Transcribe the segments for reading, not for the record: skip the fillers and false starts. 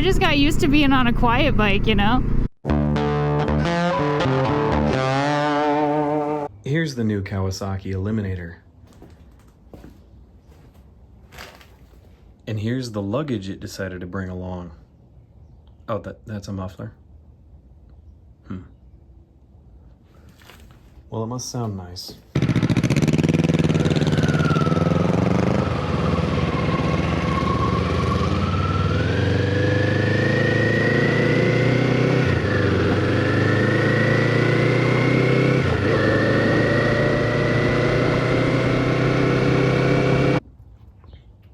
I just got used to being on a quiet bike, you know? Here's the new Kawasaki Eliminator. And here's the luggage it decided to bring along. Oh, that's a muffler. Well, it must sound nice.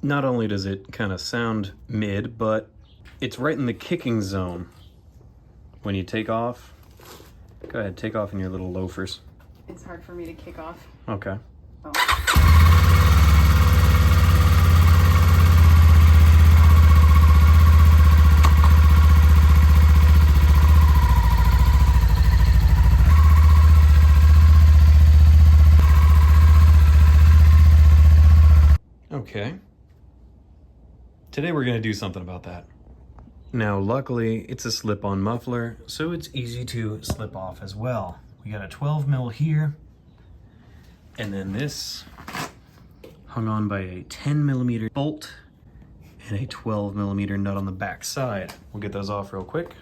Not only does it kind of sound mid, but it's right in the kicking zone. When you take off, go ahead, take off in your little loafers. It's hard for me to kick off. Okay. Oh. Okay. Today we're gonna do something about that. Now, luckily, it's a slip-on muffler, so it's easy to slip off as well. We got a 12 mil here, and then this hung on by a 10 millimeter bolt and a 12 millimeter nut on the back side. We'll get those off real quick.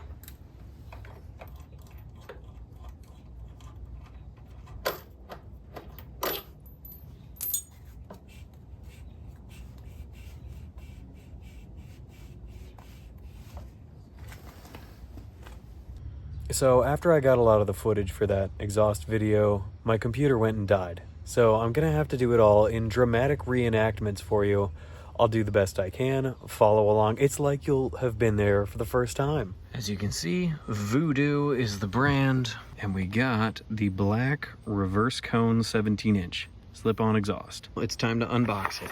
So after I got a lot of the footage for that exhaust video, my computer went and died. So I'm gonna have to do it all in dramatic reenactments for you. I'll do the best I can, follow along. It's like you'll have been there for the first time. As you can see, Voodoo is the brand, and we got the black reverse cone 17-inch slip-on exhaust. It's time to unbox it.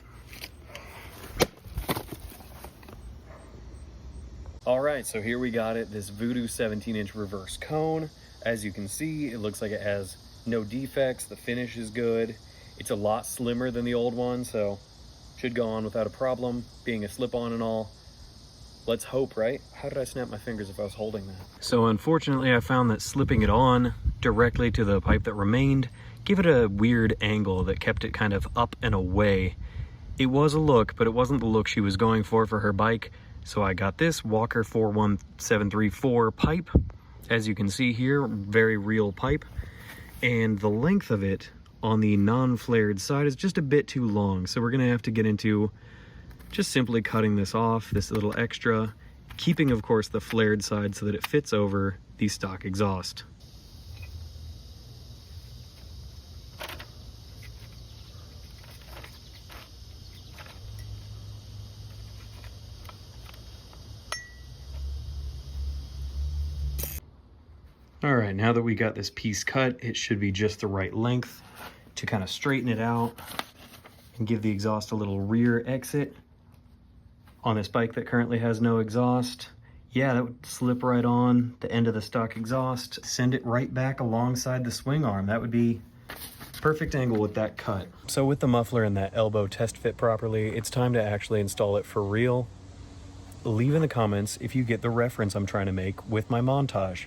All right, so here we got it, this Voodoo 17-inch reverse cone. As you can see, it looks like it has no defects. The finish is good. It's a lot slimmer than the old one, so should go on without a problem, being a slip-on and all. Let's hope, right? How did I snap my fingers if I was holding that? So unfortunately, I found that slipping it on directly to the pipe that remained gave it a weird angle that kept it kind of up and away. It was a look, but it wasn't the look she was going for her bike. So I got this Walker 41734 pipe. As you can see here, very real pipe. And the length of it on the non-flared side is just a bit too long. So we're gonna have to get into just simply cutting this off, this little extra, keeping of course the flared side so that it fits over the stock exhaust. All right, now that we got this piece cut, it should be just the right length to kind of straighten it out and give the exhaust a little rear exit. On this bike that currently has no exhaust, yeah, that would slip right on the end of the stock exhaust, send it right back alongside the swing arm. That would be perfect angle with that cut. So with the muffler and that elbow test fit properly, it's time to actually install it for real. Leave in the comments if you get the reference I'm trying to make with my montage.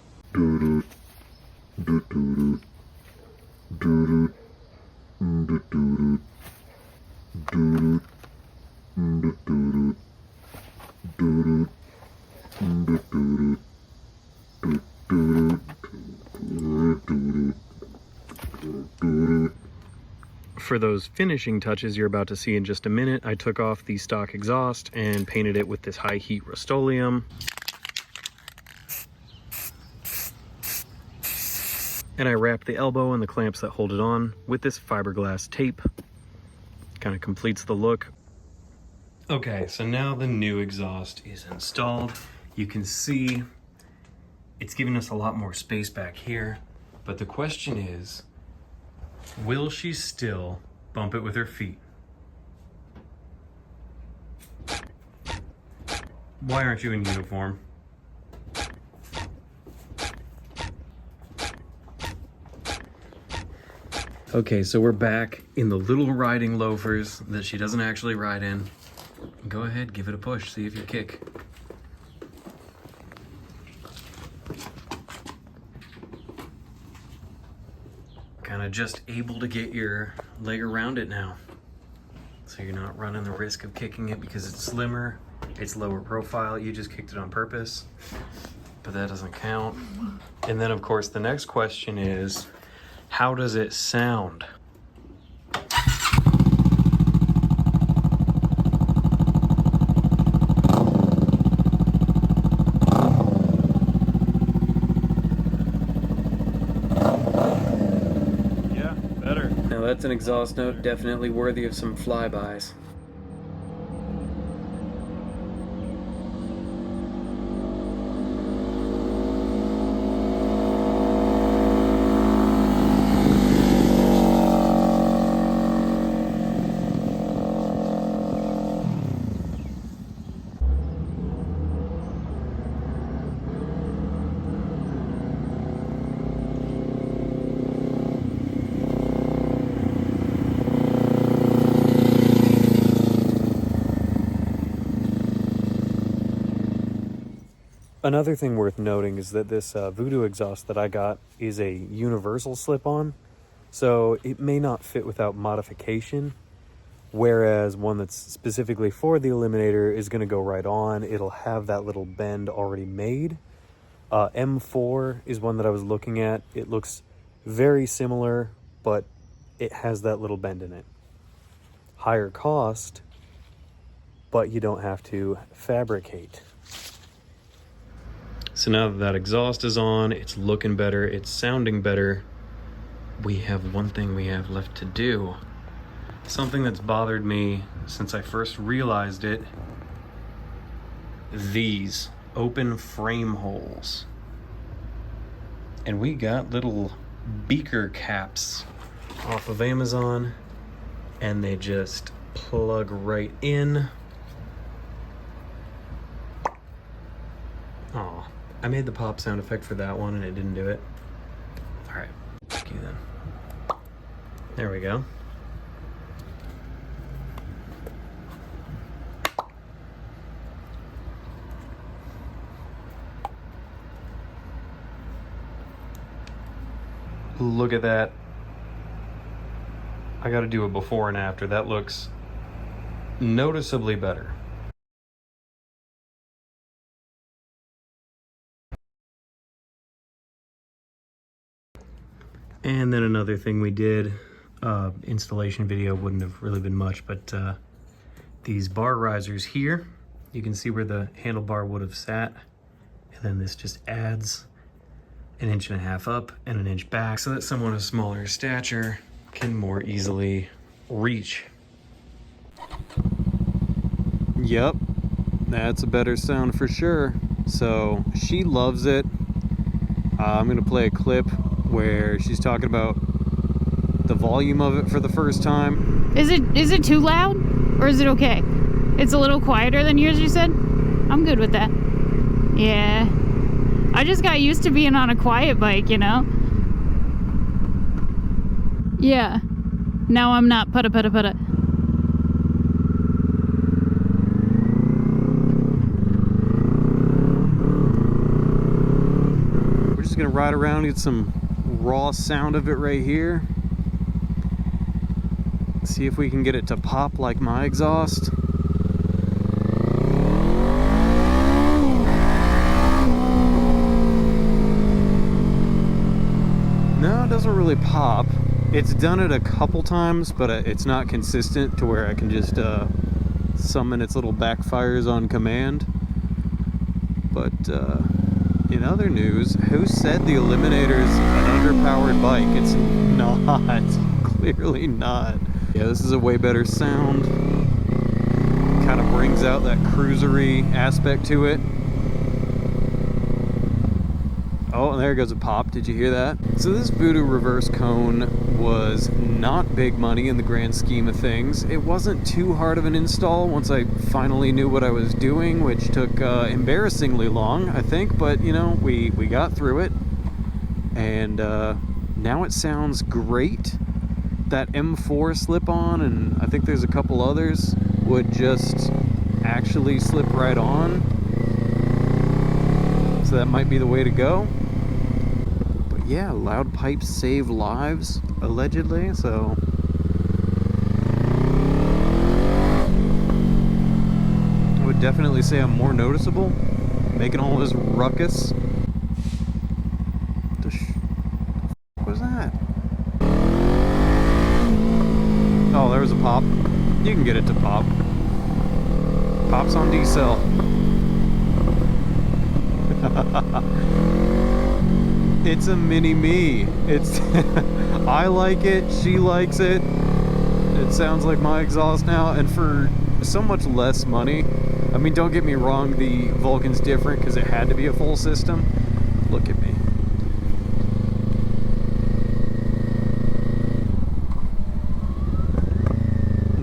For those finishing touches you're about to see in just a minute, I took off the stock exhaust and painted it with this high heat Rust-Oleum. And I wrapped the elbow and the clamps that hold it on with this fiberglass tape. Kind of completes the look. Okay, so now the new exhaust is installed. You can see it's giving us a lot more space back here. But the question is, will she still bump it with her feet? Why aren't you in uniform? Okay, so we're back in the little riding loafers that she doesn't actually ride in. Go ahead, give it a push, see if you kick. kind of just able to get your leg around it now. So you're not running the risk of kicking it because it's slimmer, it's lower profile. You just kicked it on purpose, but that doesn't count. And then of course the next question is, how does it sound? That's an exhaust note definitely worthy of some flybys. Another thing worth noting is that this Voodoo exhaust that I got is a universal slip-on, so it may not fit without modification, whereas one that's specifically for the Eliminator is going to go right on. It'll have that little bend already made. M4 is one that I was looking at. It looks very similar, but it has that little bend in it. Higher cost, but you don't have to fabricate. So now that exhaust is on, it's looking better, it's sounding better, we have one thing we have left to do. Something that's bothered me since I first realized it. These open frame holes. And we got little beaker caps off of Amazon, and they just plug right in. Aw. I made the pop sound effect for that one and it didn't do it. All right, fuck you then. There we go. Look at that. I gotta do a before and after. That looks noticeably better. And then another thing we did, installation video wouldn't have really been much, but these bar risers here, you can see where the handlebar would have sat, and then this just adds an 1.5 inches up and 1 inch back so that someone of smaller stature can more easily reach. Yep, that's a better sound for sure. So she loves it. I'm gonna play a clip where she's talking about the volume of it for the first time. Is it too loud, or is it okay? It's a little quieter than yours, you said? I'm good with that. Yeah. I just got used to being on a quiet bike, you know? Yeah. Now I'm not putta putta putta. We're just gonna ride around, get some raw sound of it right here. See if we can get it to pop like my exhaust. No, it doesn't really pop. It's done it a couple times, but it's not consistent to where I can just summon its little backfires on command. But in other news, who said the Eliminator's an underpowered bike? It's not. Clearly not. Yeah, this is a way better sound. Kind of brings out that cruisery aspect to it. Oh, and there goes a pop. Did you hear that? So this Voodoo reverse cone was not big money in the grand scheme of things. It wasn't too hard of an install once I finally knew what I was doing, which took embarrassingly long, I think, but you know, we got through it. And now it sounds great. That M4 slip-on, and I think there's a couple others, would just actually slip right on. So that might be the way to go. But yeah, loud pipes save lives. allegedly, so I would definitely say I'm more noticeable, making all this ruckus. What was that? Oh, there was a pop. You can get it to pop. Pops on D-cell. It's a mini-me. It's I like it, she likes it. It sounds like my exhaust now, and for so much less money. I mean, don't get me wrong, the Vulcan's different because it had to be a full system. Look at me.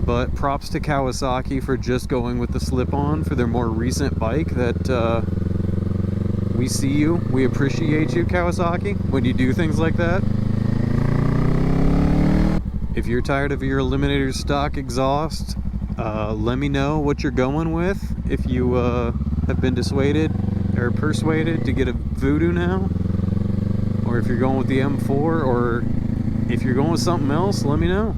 But props to Kawasaki for just going with the slip-on for their more recent bike. That we see you, we appreciate you, Kawasaki, when you do things like that. If you're tired of your Eliminator stock exhaust, let me know what you're going with. If you have been dissuaded or persuaded to get a Voodoo now, or if you're going with the M4, or if you're going with something else, let me know.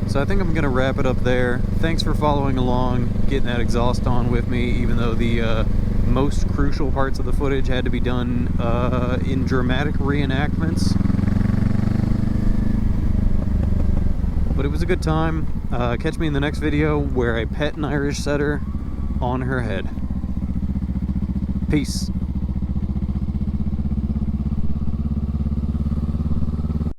So I think I'm gonna wrap it up there. Thanks for following along, getting that exhaust on with me, even though the most crucial parts of the footage had to be done in dramatic reenactments. But it was a good time. Catch me in the next video where I pet an Irish setter on her head. Peace.